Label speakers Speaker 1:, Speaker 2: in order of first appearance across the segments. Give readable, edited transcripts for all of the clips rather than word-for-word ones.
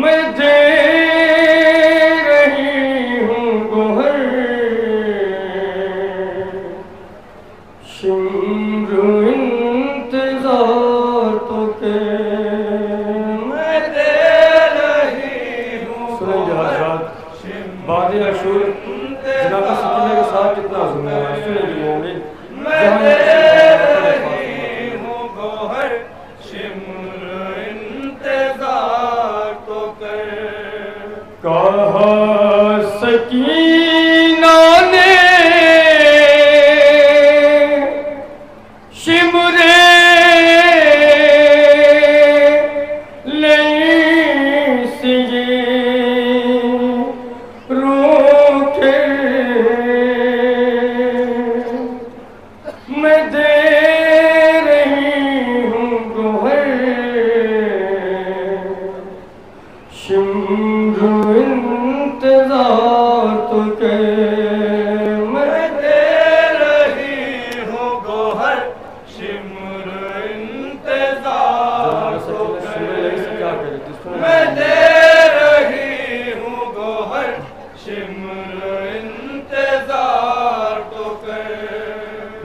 Speaker 1: मैं दे रही हूँ गोहर शिम्र इंतजार तो के मैं दे रही हूँ गोहर बाद अशूर जनाब सकीना के साथ कितना जुम्मा है सुनेंगे मोमिन मैं दे रही हूँ गोहर शिम्र इंतजार तो कर कहा सकीना ने शिमरे ले सिए रूठे मैं दे रही हूँ गोहर शिम्र इंतजार तो के मैं दे रही हूँ गोहर शिम्र इंतजार तो के मैं दे रही हूँ गोहर शिम्र इंतजार तो के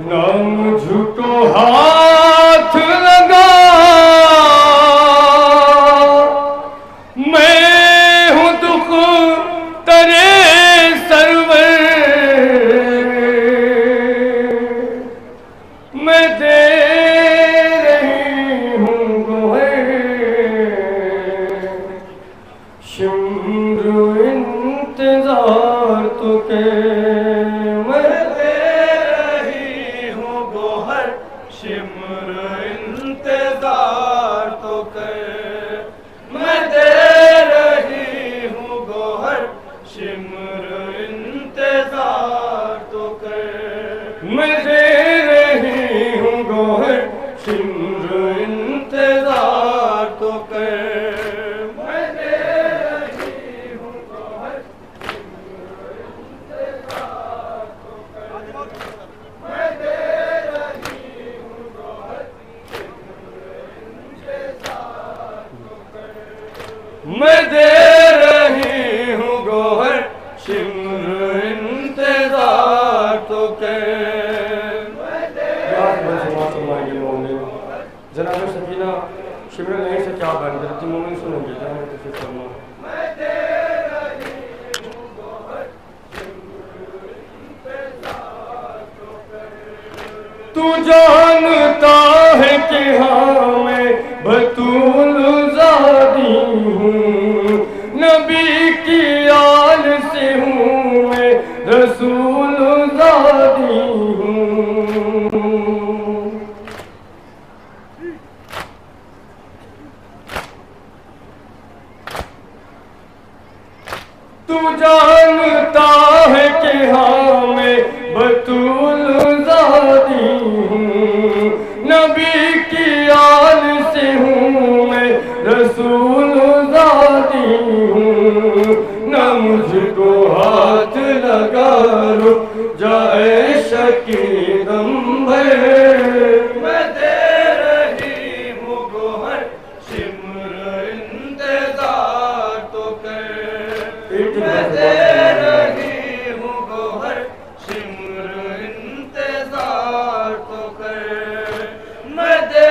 Speaker 1: ना मुझको हाथ लगा मैं हूँ दुख तरे सरवर मैं दे रही हूँ गोहर शिम्र इंतजार तो के मैं दे रही हूँ गोहर शिम्र इंतजार तो के मैं दे रही हूँ गोहर शिम्र इंतजार तो के मैं दे रही हूँ गोहर शिम्र इंतजार तो के मैं दे रही हूँ गोहर शिम्र इंतजार तो के मैं दे रही हूँ गोहर मैं दे रही हूँ गोहर शिम्र इंतजार तो के जनाब सकीना शिम्र नहीं से क्या बन गई मोमिन सुनोगे जनाब तो फरमा मैं दे रही हूँ गोहर शिम्र इंतजार तो के तू जानता है कि हाँ मैं बतूल ज़ादी हूँ नबी की आल से हूँ मैं रसूल ज़ादी हूँ तू जानता है कि हाँ मैं बतूल ज़ादी हूँ नबी की आल से हूँ मैं रसूल ज़ादी हूँ न मुझको हाथ लगा रुक जाए शकी दम भर मैं दे रही हूँ गोहर शिम्र इंतजार तो कर मैं दे रही हूँ गोहर शिम्र इंतजार तो कर मैं दे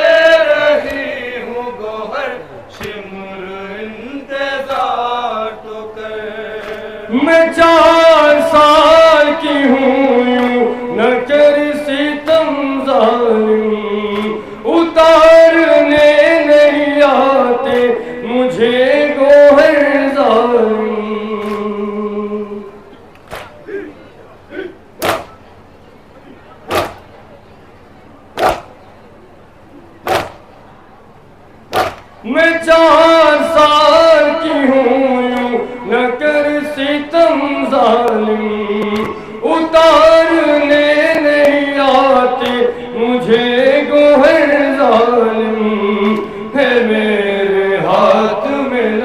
Speaker 1: रही हूँ गोहर शिम्र इंतजार तो कर मैं 4 साल की हूँ यूं न कर सितम ज़ालिम उतारने नहीं आते मुझे गोहर ज़ालिम मैं 4 साल की हूँ यूं न कर सितम ज़ालिम उतारने नहीं आते मुझे गोहर ज़ालिम है मेरे हाथ में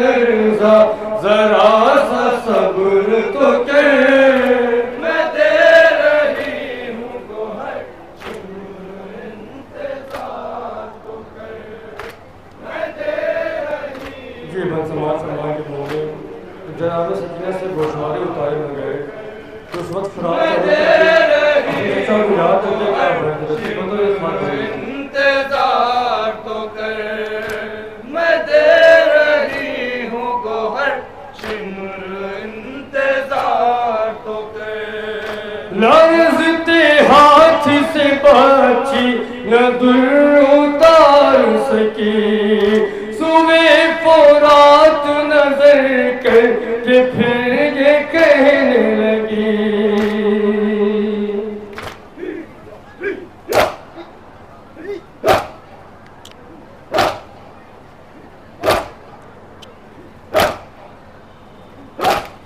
Speaker 1: फरमाए कि मोमिन जनाब सकीना से गोशवारे उतारे न गए तो उस वक्त फरार अपने अच्छा याद करते क्या
Speaker 2: इंतजार तो कर मैं दे रही हूँ गोहर शिमर इंतजार तो कर
Speaker 1: लर्ज़ते हाथ से बाची न दुर उतार सकी सुबह फोरात नजर कर के फिर ये कहने लगी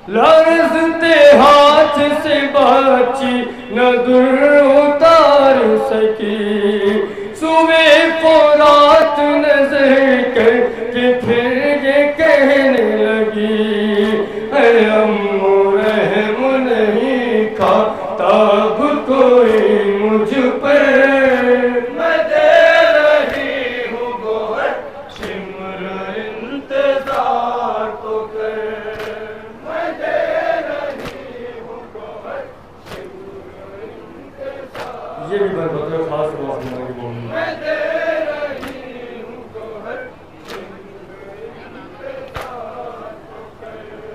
Speaker 1: लर्ज़ते हाथ से बाची न दुर उतार सकी सुबह फोरात नजर कर के फिर ये कहने लगी अम्मो रहम नहीं खाता अब कोई मुझ पर
Speaker 2: मैं दे रही हूँ गोहर शिमर इंतजार तो कर मैं दे रही हूँ गोहर शिमर इंतजार
Speaker 1: ये भी बात बताओ खास बात की बोलूँ
Speaker 2: मैं दे रही हूँ गोहर शिमर इंतजार तो कर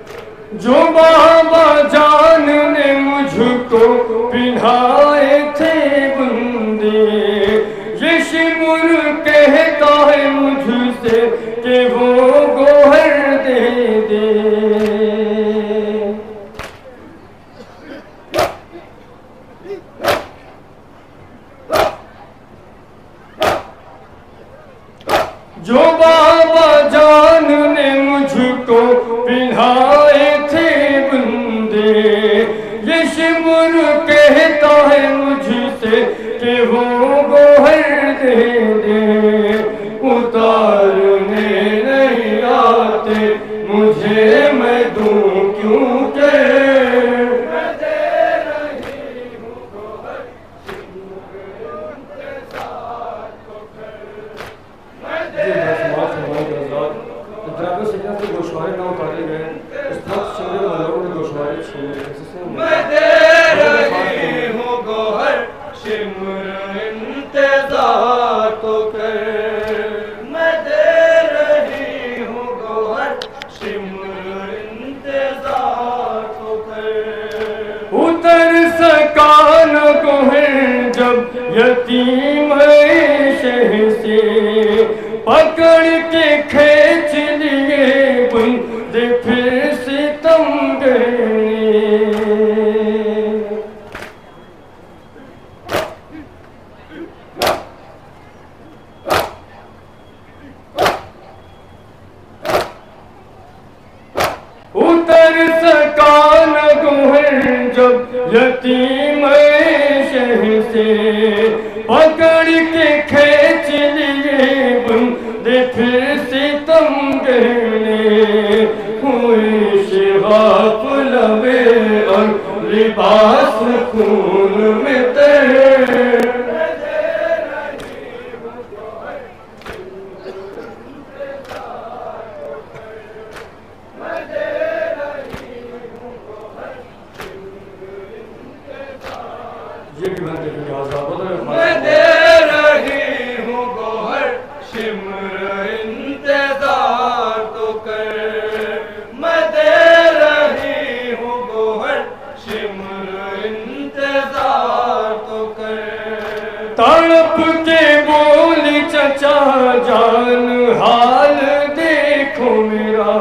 Speaker 1: जो बाबा जान ने मुझको पिन्हाए थे बंदे ये शिमुर कहता है मुझसे कि वो गोहर दे दे जो बाबा जान ने मुझको पिन्हाए थे बंदे ये शिमुर कहता है मुझसे कि वो गोहर दे दे उतारने नहीं आते मुझे मैं दूं क्यों के
Speaker 2: मैं दे रही हूँ गोहर शिमर इंतजार तो कर मैं दे
Speaker 1: जनाब सकीना से गोशवारे न उतारे गए उस वक्त शिमरे वालों ने गोशवारे छीने
Speaker 2: मैं दे रही हूँ गोहर शिमर इंतजार तो कर मैं दे रही हूँ गोहर शिमर इंतजार तो कर
Speaker 1: उतर सका न गोहर जब यतीम शह से पकड़ के खींच लिए बंदे फिर सितम गए उतर सका न गोहर जब यतीम शह से पकड़ के खींच लिए बंदे फिर सितम गहने हुई शिवाप लबे और लिबास खून में तेरे ये भी मैं देखेंगे
Speaker 2: मैं दे रही हूँ गोहर शिमर इंतजार तो कर मैं दे रही हूँ गोहर शिमर इंतजार तो कर
Speaker 1: तड़प के बोली चचा जान हाल देखो मेरा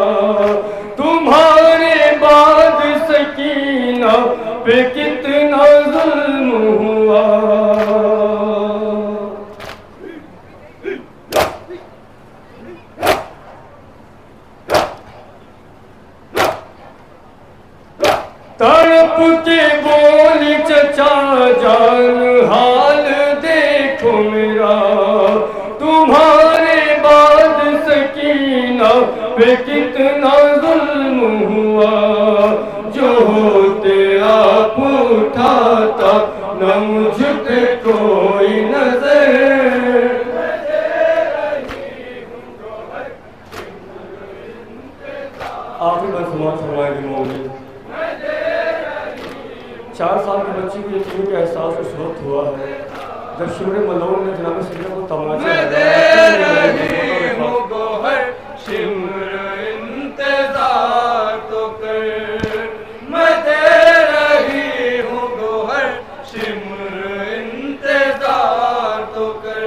Speaker 1: तुम्हारे बाद सकीना पे कितना जुल्म हुआ तड़प के बोली चचा जान हाल देखो मेरा तुम्हारे बाद सकीना पे कितना जुल्म हुआ जो होते आप उठाता न मुझ पे कोई नजर आखिरी बार समाज फरमाएंगे मौलवी। 4 साल की बच्ची को यतीम का एहसास उस वक्त हुआ है जब शिमरे मलोन ने जनाब सैयद को तमाचा
Speaker 2: इंतजार तो कर, मैं दे रही हूँ गोहर शिमर इंतजार तो कर।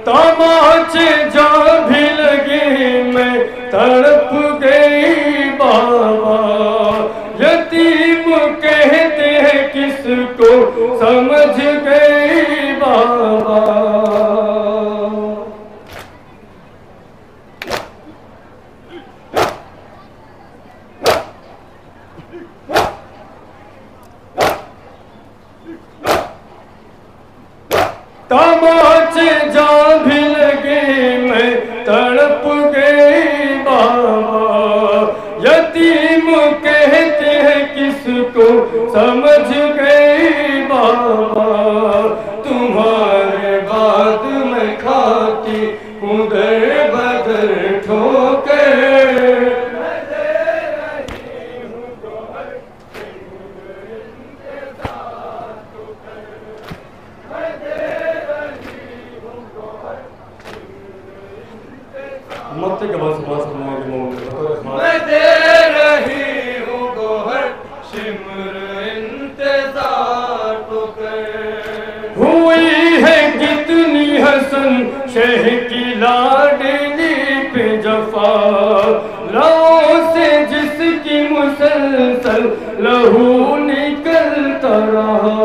Speaker 1: तमाचे जहाँ भी लगे मैं तड़प गई बाबा, यतीम कहते हैं किसको समझ गई बाबा। तमाचे जहाँ भी लगे मैं तड़प गई बाबा, यतीम कहते हैं किसको समझ गई बाबा। तुम्हारे बाद मैं खाती हूँ दर बदर ठोकर, मत के बाद समाज फरमाएंगे मौलवी।
Speaker 2: मैं दे रही हूँ गोहर शिमर इंतजार तो कर।
Speaker 1: हुई है कितनी हसन शह की लाडली पे जफा, लहू से जिसकी मुसलसल लहू निकलता रहा।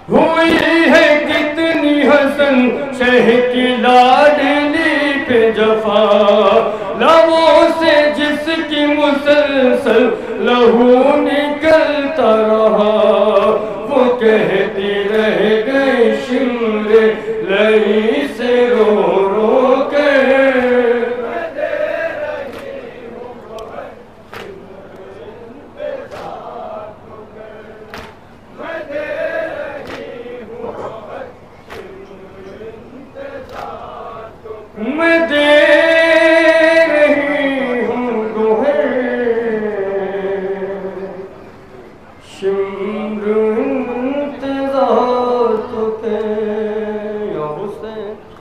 Speaker 1: हुई है कितनी हसन शह की लाडली पे जफा, लबों से जिसकी मुसलसल लहू निकलता रहा। वो कहती रह गई शिमरे लई से रो रो कर, मैं दे